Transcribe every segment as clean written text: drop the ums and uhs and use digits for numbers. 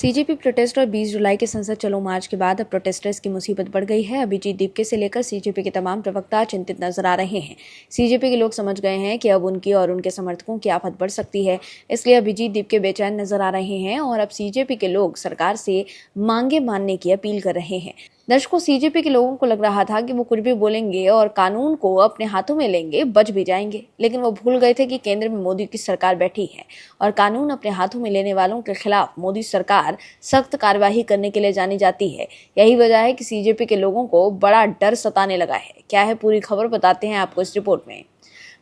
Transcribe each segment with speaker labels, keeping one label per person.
Speaker 1: CJP protest और 20 जुलाई के संसद चलो मार्च के बाद अब प्रोटेस्टर्स की मुसीबत बढ़ गई है। अभिजीत दीपके से लेकर सीजेपी के तमाम प्रवक्ता चिंतित नजर आ रहे हैं। सीजेपी के लोग समझ गए हैं कि अब उनकी और उनके समर्थकों की आफत बढ़ सकती है, इसलिए अभिजीत दीपके बेचैन नजर आ रहे हैं और अब सीजेपी के लोग सरकार से मांगे मानने की अपील कर रहे हैं। दर्शकों, सीजेपी के लोगों को लग रहा था कि वो कुछ भी बोलेंगे और कानून को अपने हाथों में लेंगे, बच भी जाएंगे, लेकिन वो भूल गए थे कि केंद्र में मोदी की सरकार बैठी है और कानून अपने हाथों में लेने वालों के खिलाफ मोदी सरकार सख्त कार्यवाही करने के लिए जानी जाती है। यही वजह है कि सीजेपी के लोगों को बड़ा डर सताने लगा है। क्या है पूरी खबर, बताते हैं आपको इस रिपोर्ट में।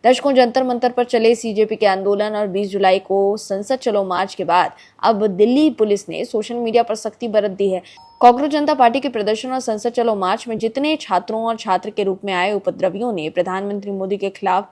Speaker 1: दर्शकों, जंतर मंतर पर चले सीजेपी के आंदोलन और 20 जुलाई को संसद चलो मार्च के बाद अब दिल्ली पुलिस ने सोशल मीडिया पर सख्ती बरत दी है। कांग्रेस जनता पार्टी के प्रदर्शन और संसद चलो मार्च में जितने छात्रों और छात्र के रूप में आए उपद्रवियों ने प्रधानमंत्री मोदी के खिलाफ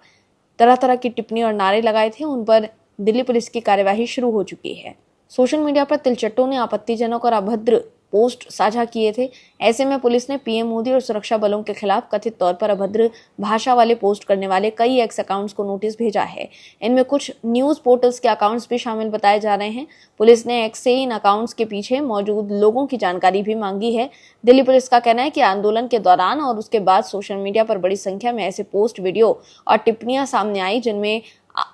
Speaker 1: तरह तरह की टिप्पणी और नारे लगाए थे, उन पर दिल्ली पुलिस की कार्यवाही शुरू हो चुकी है। सोशल मीडिया पर तिलचट्टों ने आपत्तिजनक और अभद्र पोस्ट साझा किए थे। ऐसे में पुलिस ने पीएम मोदी और सुरक्षा बलों के खिलाफ कथित तौर पर अभद्र भाषा वाले पोस्ट करने वाले कई एक्स अकाउंट्स को नोटिस भेजा है। इनमें कुछ न्यूज पोर्टल्स के अकाउंट्स भी शामिल बताए जा रहे हैं। पुलिस ने एक्स से इन अकाउंट्स के पीछे मौजूद लोगों की जानकारी भी मांगी है। दिल्ली पुलिस का कहना है कि आंदोलन के दौरान और उसके बाद सोशल मीडिया पर बड़ी संख्या में ऐसे पोस्ट, वीडियो और टिप्पणियां सामने आई जिनमें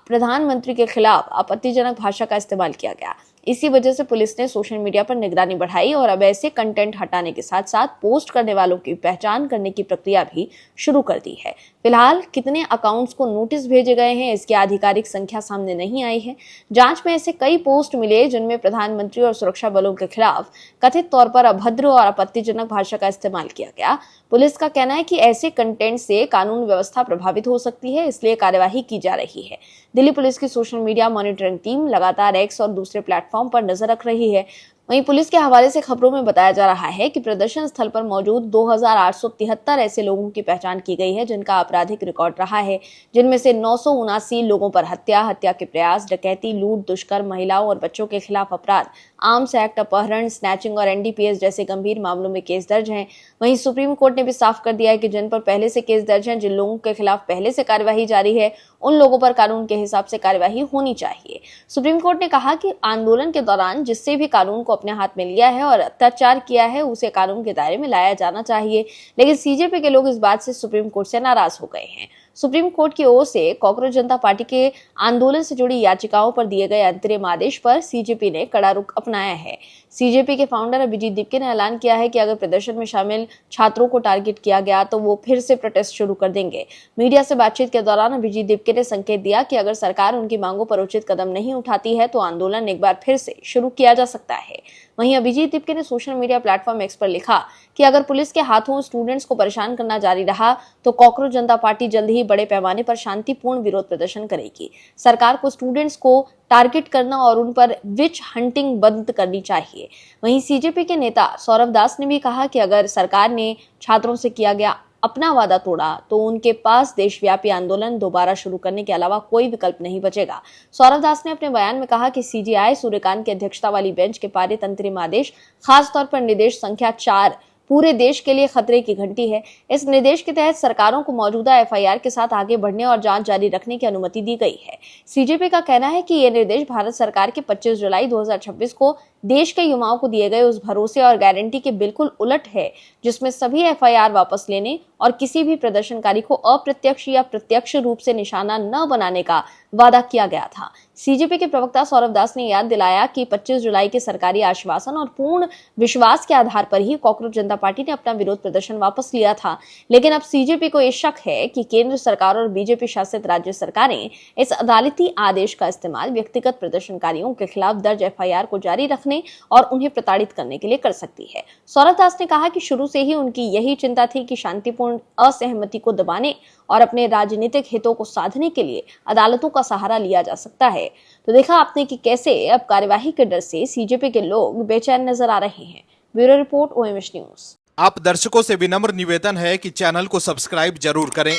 Speaker 1: प्रधानमंत्री के खिलाफ आपत्तिजनक भाषा का इस्तेमाल किया गया। इसी वजह से पुलिस ने सोशल मीडिया पर निगरानी बढ़ाई और अब ऐसे कंटेंट हटाने के साथ साथ पोस्ट करने वालों की पहचान करने की प्रक्रिया भी शुरू कर दी है। फिलहाल कितने अकाउंट्स को नोटिस भेजे गए हैं, इसकी आधिकारिक संख्या सामने नहीं आई है। जांच में ऐसे कई पोस्ट मिले जिनमें प्रधानमंत्री और सुरक्षा बलों के खिलाफ कथित तौर पर अभद्र और आपत्तिजनक भाषा का इस्तेमाल किया गया। पुलिस का कहना है कि ऐसे कंटेंट से कानून व्यवस्था प्रभावित हो सकती है, इसलिए कार्यवाही की जा रही है। दिल्ली पुलिस की सोशल मीडिया मॉनिटरिंग टीम लगातार एक्स और दूसरे प्लेटफॉर्म पर नजर रख रही है। वहीं पुलिस के हवाले से खबरों में बताया जा रहा है कि प्रदर्शन स्थल पर मौजूद 2873 ऐसे लोगों की पहचान की गई है जिनका आपराधिक रिकॉर्ड रहा है, जिनमें से 979 लोगों पर हत्या के प्रयास, डकैती, लूट, दुष्कर्म, महिलाओं और बच्चों के खिलाफ अपराध, आर्म्स एक्ट, अपहरण, स्नैचिंग और एनडीपीएस जैसे गंभीर मामलों में केस दर्ज हैं। वहीं सुप्रीम कोर्ट ने भी साफ कर दिया है कि जिन पर पहले से केस दर्ज हैं, जिन लोगों के खिलाफ पहले से कार्यवाही जारी है, उन लोगों पर कानून के हिसाब से कार्यवाही होनी चाहिए। सुप्रीम कोर्ट ने कहा कि आंदोलन के दौरान जिससे भी कानून को अपने हाथ में लिया है और अत्याचार किया है, उसे कानून के दायरे में लाया जाना चाहिए। लेकिन सीजेपी के लोग इस बात से सुप्रीम कोर्ट से नाराज हो गए हैं। सुप्रीम कोर्ट की ओर से कांग्रेस जनता पार्टी के आंदोलन से जुड़ी याचिकाओं पर दिए गए अंतरिम आदेश पर सीजेपी ने कड़ा रुख अपनाया है। सीजेपी के फाउंडर अभिजीत दीपके ने ऐलान किया है कि अगर प्रदर्शन में शामिल छात्रों को टारगेट किया गया तो वो फिर से प्रोटेस्ट शुरू कर देंगे। मीडिया से बातचीत के दौरान अभिजीत दीपके ने संकेत दिया कि अगर सरकार उनकी मांगों पर उचित कदम नहीं उठाती है तो आंदोलन एक बार फिर से शुरू किया जा सकता है। वहीं अभिजीत दीपके ने सोशल मीडिया प्लेटफॉर्म एक्स पर लिखा कि अगर पुलिस के हाथों स्टूडेंट्स को परेशान करना जारी रहा तो कांग्रेस जनता पार्टी जल्द ही बड़े पैमाने पर शांतिपूर्ण विरोध प्रदर्शन करेगी। सरकार को स्टूडेंट्स को टारगेट करना और उन पर विच हंटिंग बंद करनी चाहिए। वहीं सीजेपी के नेता सौरभ दास ने भी कहा कि अगर सरकार ने छात्रों से किया गया अपना वादा तोड़ा तो उनके पास देशव्यापी आंदोलन दोबारा शुरू करने के अलावा कोई विकल्प नहीं बचेगा। सौरभ दास ने अपने बयान में कहा कि सीजेआई सूर्यकांत की अध्यक्षता वाली बेंच के पारित अंतरिम आदेश, खासतौर पर निर्देश संख्या 4 पूरे देश के लिए खतरे की घंटी है। इस निर्देश के तहत सरकारों को मौजूदा एफआईआर के साथ आगे बढ़ने और जांच जारी रखने की अनुमति दी गई है। सीजेपी का कहना है कि ये निर्देश भारत सरकार के 25 जुलाई 2026 को देश के युवाओं को दिए गए उस भरोसे और गारंटी के बिल्कुल उलट है जिसमें सभी एफआईआर वापस लेने और किसी भी प्रदर्शनकारी को अप्रत्यक्ष या प्रत्यक्ष रूप से निशाना न बनाने का वादा किया गया था। सीजेपी के प्रवक्ता सौरभ दास ने याद दिलाया कि 25 जुलाई के सरकारी आश्वासन और पूर्ण विश्वास के आधार पर ही कांग्रेस जनता पार्टी ने अपना विरोध प्रदर्शन वापस लिया था। लेकिन अब सीजेपी को यह शक है कि केंद्र सरकार और बीजेपी शासित राज्य सरकारें इस अदालती आदेश का इस्तेमाल व्यक्तिगत प्रदर्शनकारियों के खिलाफ दर्ज एफआईआर को जारी रखने और उन्हें प्रताड़ित करने के लिए कर सकती है। सौरभ दास ने कहा कि शुरू से ही उनकी यही चिंता थी कि शांतिपूर्ण असहमति को दबाने और अपने राजनीतिक हितों को साधने के लिए अदालतों का सहारा लिया जा सकता है। तो देखा आपने कि कैसे अब कार्यवाही के डर से सीजेपी के लोग बेचैन नजर आ रहे हैं। Bureau report, OMH news.
Speaker 2: आप दर्शकों से विनम्र निवेदन है कि चैनल को सब्सक्राइब जरूर करें